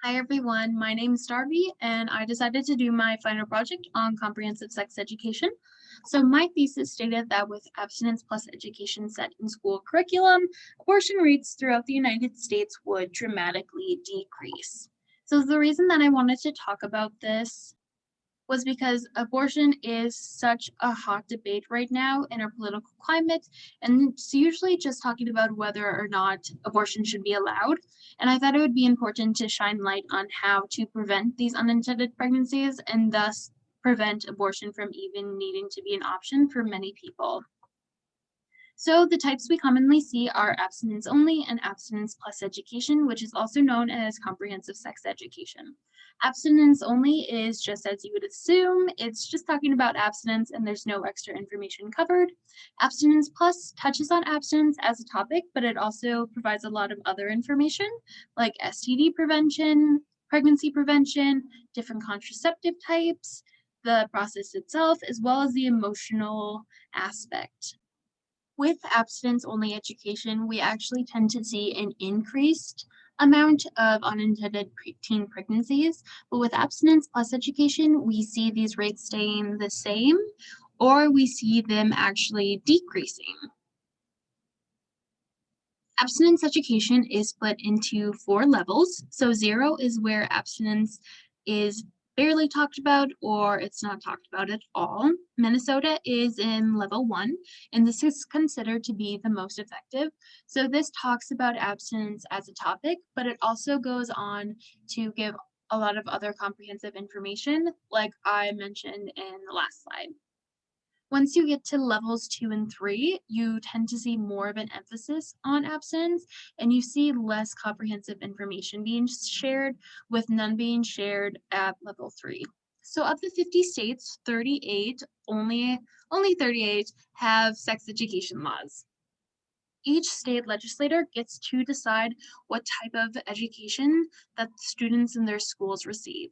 Hi everyone, my name is Darby and I decided to do my final project on comprehensive sex education. So my thesis stated that with abstinence plus education set in school curriculum, abortion rates throughout the United States would dramatically decrease. So the reason that I wanted to talk about this was because abortion is such a hot debate right now in our political climate, and it's usually just talking about whether or not abortion should be allowed. And I thought it would be important to shine light on how to prevent these unintended pregnancies and thus prevent abortion from even needing to be an option for many people. So the types we commonly see are abstinence only and abstinence plus education, which is also known as comprehensive sex education. Abstinence only is just as you would assume, it's just talking about abstinence and there's no extra information covered. Abstinence plus touches on abstinence as a topic, but it also provides a lot of other information like STD prevention, pregnancy prevention, different contraceptive types, the process itself, as well as the emotional aspect. With abstinence-only education, we actually tend to see an increased amount of unintended teen pregnancies, but with abstinence plus education, we see these rates staying the same, or we see them actually decreasing. Abstinence education is split into 4 levels. So 0 is where abstinence is barely talked about or it's not talked about at all. Minnesota is in level 1, and this is considered to be the most effective. So this talks about abstinence as a topic, but it also goes on to give a lot of other comprehensive information, like I mentioned in the last slide. Once you get to levels 2 and 3, you tend to see more of an emphasis on abstinence, and you see less comprehensive information being shared, with none being shared at level 3. So of the 50 states, 38, only 38 have sex education laws. Each state legislator gets to decide what type of education that students in their schools receive.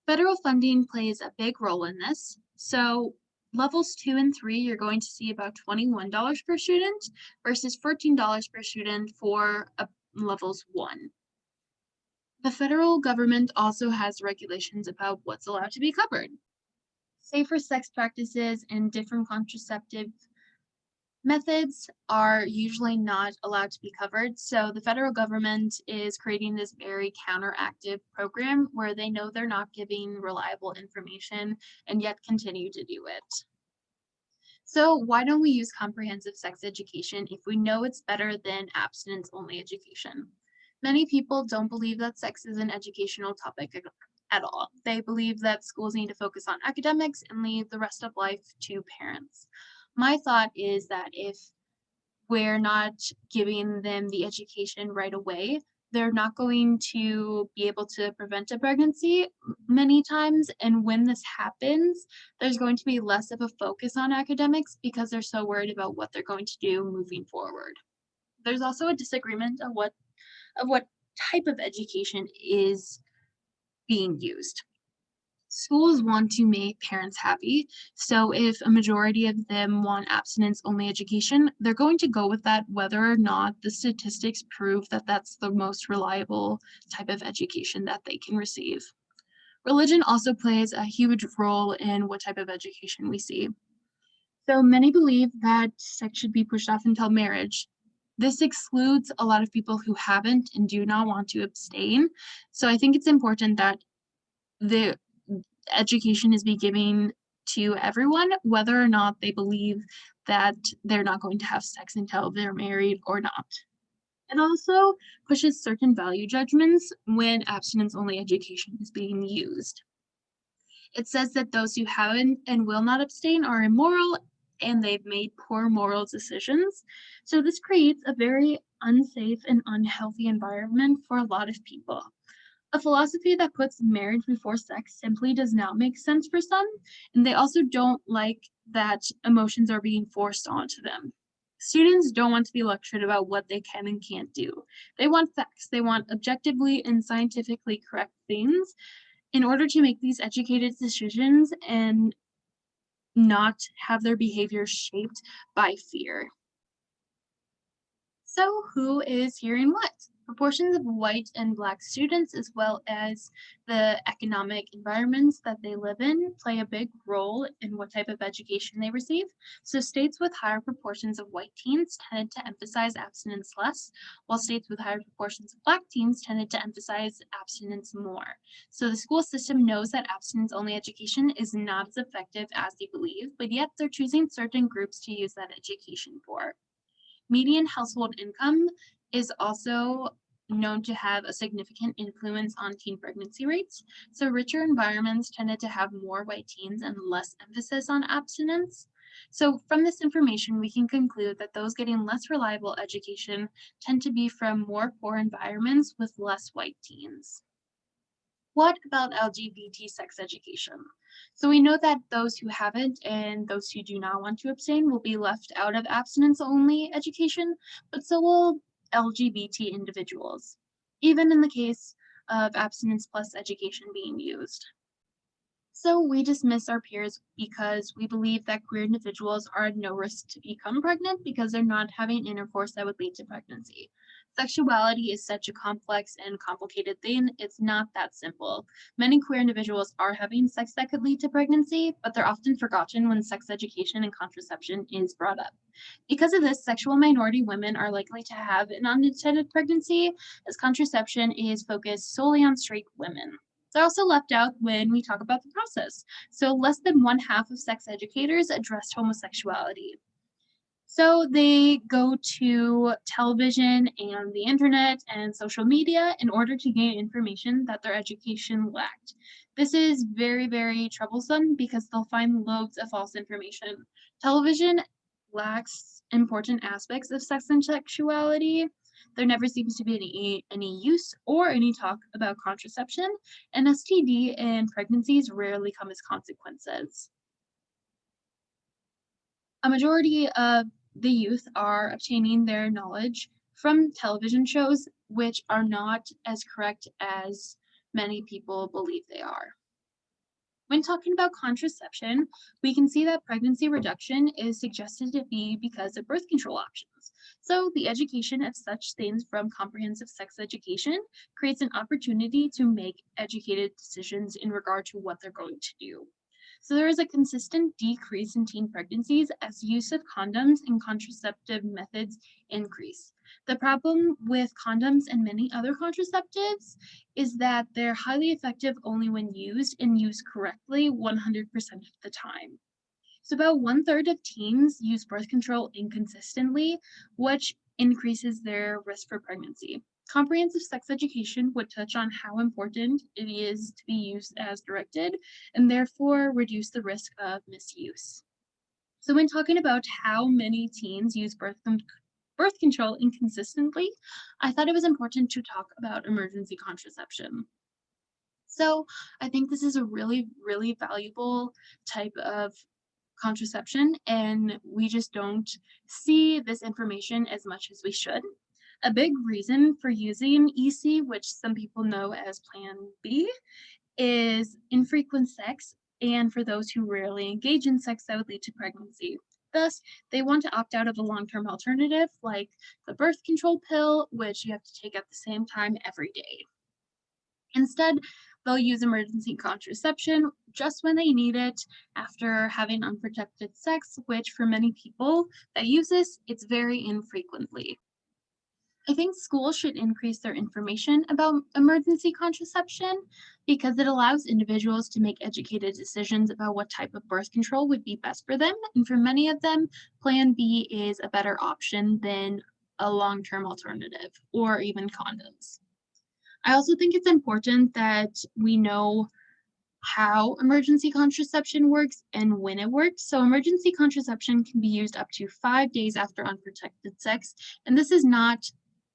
Federal funding plays a big role in this. So levels 2 and 3, you're going to see about $21 per student versus $14 per student for levels 1. The federal government also has regulations about what's allowed to be covered. Safer sex practices and different contraceptive methods are usually not allowed to be covered. So the federal government is creating this very counteractive program where they know they're not giving reliable information and yet continue to do it. So why don't we use comprehensive sex education if we know it's better than abstinence-only education? Many people don't believe that sex is an educational topic at all. They believe that schools need to focus on academics and leave the rest of life to parents. My thought is that if we're not giving them the education right away, they're not going to be able to prevent a pregnancy many times. And when this happens, there's going to be less of a focus on academics because they're so worried about what they're going to do moving forward. There's also a disagreement of what type of education is being used. Schools want to make parents happy. So if a majority of them want abstinence-only education, they're going to go with that whether or not the statistics prove that that's the most reliable type of education that they can receive. Religion also plays a huge role in what type of education we see. So many believe that sex should be pushed off until marriage. This excludes a lot of people who haven't and do not want to abstain. So I think it's important that the education is be given to everyone, whether or not they believe that they're not going to have sex until they're married or not. It also pushes certain value judgments when abstinence-only education is being used. It says that those who haven't and will not abstain are immoral and they've made poor moral decisions. So this creates a very unsafe and unhealthy environment for a lot of people. A philosophy that puts marriage before sex simply does not make sense for some, and they also don't like that emotions are being forced onto them. Students don't want to be lectured about what they can and can't do. They want facts. They want objectively and scientifically correct things in order to make these educated decisions and not have their behavior shaped by fear. So, who is hearing what? Proportions of white and Black students, as well as the economic environments that they live in, play a big role in what type of education they receive. So, states with higher proportions of white teens tended to emphasize abstinence less, while states with higher proportions of Black teens tended to emphasize abstinence more. So, the school system knows that abstinence only education is not as effective as they believe, but yet they're choosing certain groups to use that education for. Median household income is also known to have a significant influence on teen pregnancy rates. So, richer environments tended to have more white teens and less emphasis on abstinence. So, from this information, we can conclude that those getting less reliable education tend to be from more poor environments with less white teens. What about LGBT sex education? So we know that those who haven't and those who do not want to abstain will be left out of abstinence only education, but so will LGBT individuals, even in the case of abstinence plus education being used. So we dismiss our peers because we believe that queer individuals are at no risk to become pregnant because they're not having intercourse that would lead to pregnancy. Sexuality is such a complex and complicated thing, it's not that simple. Many queer individuals are having sex that could lead to pregnancy, but they're often forgotten when sex education and contraception is brought up. Because of this, sexual minority women are likely to have an unintended pregnancy, as contraception is focused solely on straight women. They're also left out when we talk about the process. So, less than one half of sex educators address homosexuality. So, they go to television and the internet and social media in order to gain information that their education lacked. This is very, very troublesome because they'll find loads of false information. Television lacks important aspects of sex and sexuality. There never seems to be any use or any talk about contraception, and STD and pregnancies rarely come as consequences. A majority of the youth are obtaining their knowledge from television shows, which are not as correct as many people believe they are. When talking about contraception, we can see that pregnancy reduction is suggested to be because of birth control options. So, the education of such things from comprehensive sex education creates an opportunity to make educated decisions in regard to what they're going to do. So there is a consistent decrease in teen pregnancies as use of condoms and contraceptive methods increase. The problem with condoms and many other contraceptives is that they're highly effective only when used and used correctly 100% of the time. So about one third of teens use birth control inconsistently, which increases their risk for pregnancy. Comprehensive sex education would touch on how important it is to be used as directed and therefore reduce the risk of misuse. So when talking about how many teens use birth control inconsistently, I thought it was important to talk about emergency contraception. So I think this is a really, really valuable type of contraception, and we just don't see this information as much as we should. A big reason for using EC, which some people know as Plan B, is infrequent sex, and for those who rarely engage in sex that would lead to pregnancy. Thus, they want to opt out of a long term alternative like the birth control pill, which you have to take at the same time every day. Instead, they'll use emergency contraception just when they need it after having unprotected sex, which for many people that use this, it's very infrequently. I think schools should increase their information about emergency contraception because it allows individuals to make educated decisions about what type of birth control would be best for them. And for many of them, Plan B is a better option than a long term alternative or even condoms. I also think it's important that we know how emergency contraception works and when it works. So, emergency contraception can be used up to 5 days after unprotected sex. And this is not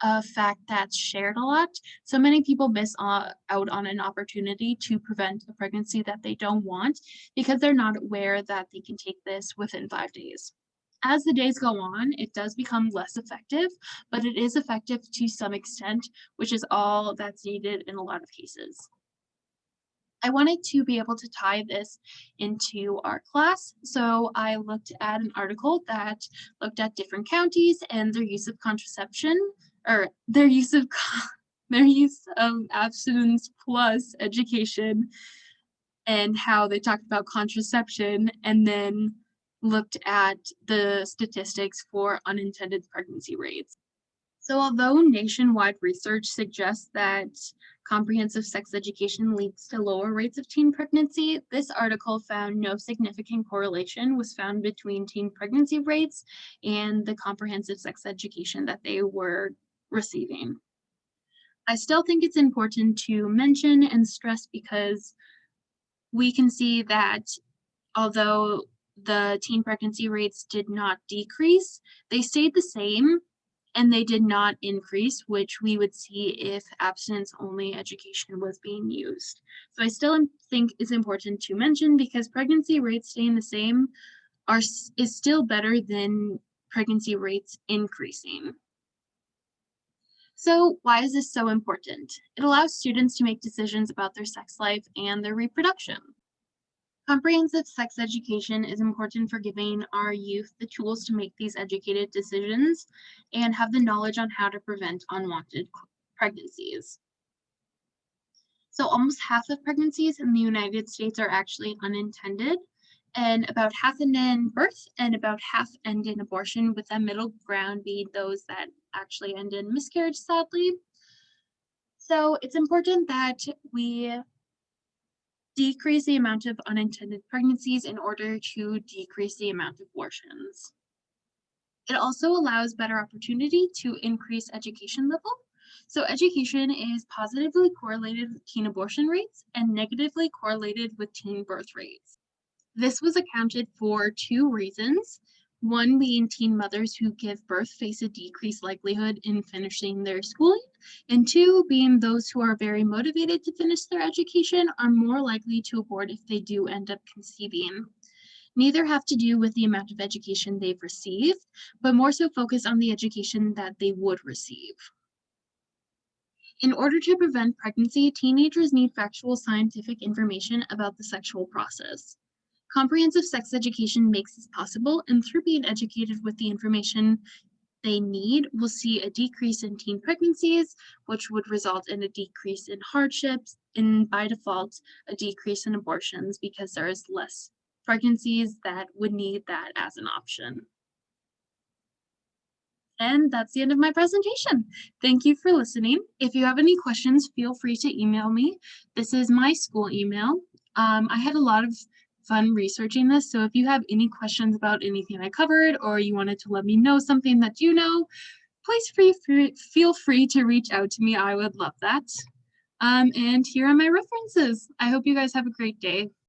a fact that's shared a lot. So, many people miss out on an opportunity to prevent a pregnancy that they don't want because they're not aware that they can take this within 5 days. As the days go on, it does become less effective, but it is effective to some extent, which is all that's needed in a lot of cases. I wanted to be able to tie this into our class, so I looked at an article that looked at different counties and their use of contraception or their use of their use of abstinence plus education, and how they talked about contraception and then looked at the statistics for unintended pregnancy rates. So although nationwide research suggests that comprehensive sex education leads to lower rates of teen pregnancy, this article found no significant correlation was found between teen pregnancy rates and the comprehensive sex education that they were receiving. I still think it's important to mention and stress because we can see that although the teen pregnancy rates did not decrease, they stayed the same and they did not increase, which we would see if abstinence-only education was being used. So I still think is important to mention because pregnancy rates staying the same is still better than pregnancy rates increasing. So why is this so important? It allows students to make decisions about their sex life and their reproduction. Comprehensive sex education is important for giving our youth the tools to make these educated decisions and have the knowledge on how to prevent unwanted pregnancies. So almost half of pregnancies in the United States are actually unintended, and about half end in birth and about half end in abortion, with a middle ground being those that actually end in miscarriage, sadly. So it's important that we decrease the amount of unintended pregnancies in order to decrease the amount of abortions. It also allows better opportunity to increase education level. So education is positively correlated with teen abortion rates and negatively correlated with teen birth rates. This was accounted for two reasons. One being teen mothers who give birth face a decreased likelihood in finishing their schooling, and two being those who are very motivated to finish their education are more likely to abort if they do end up conceiving. Neither have to do with the amount of education they've received, but more so focus on the education that they would receive. In order to prevent pregnancy, teenagers need factual scientific information about the sexual process. Comprehensive sex education makes this possible, and through being educated with the information they need, we'll see a decrease in teen pregnancies, which would result in a decrease in hardships, and by default, a decrease in abortions because there is less pregnancies that would need that as an option. And that's the end of my presentation. Thank you for listening. If you have any questions, feel free to email me. This is my school email. I had a lot of fun researching this, so if you have any questions about anything I covered or you wanted to let me know something that you know, please feel free to reach out to me. I would love that. And here are my references. I hope you guys have a great day.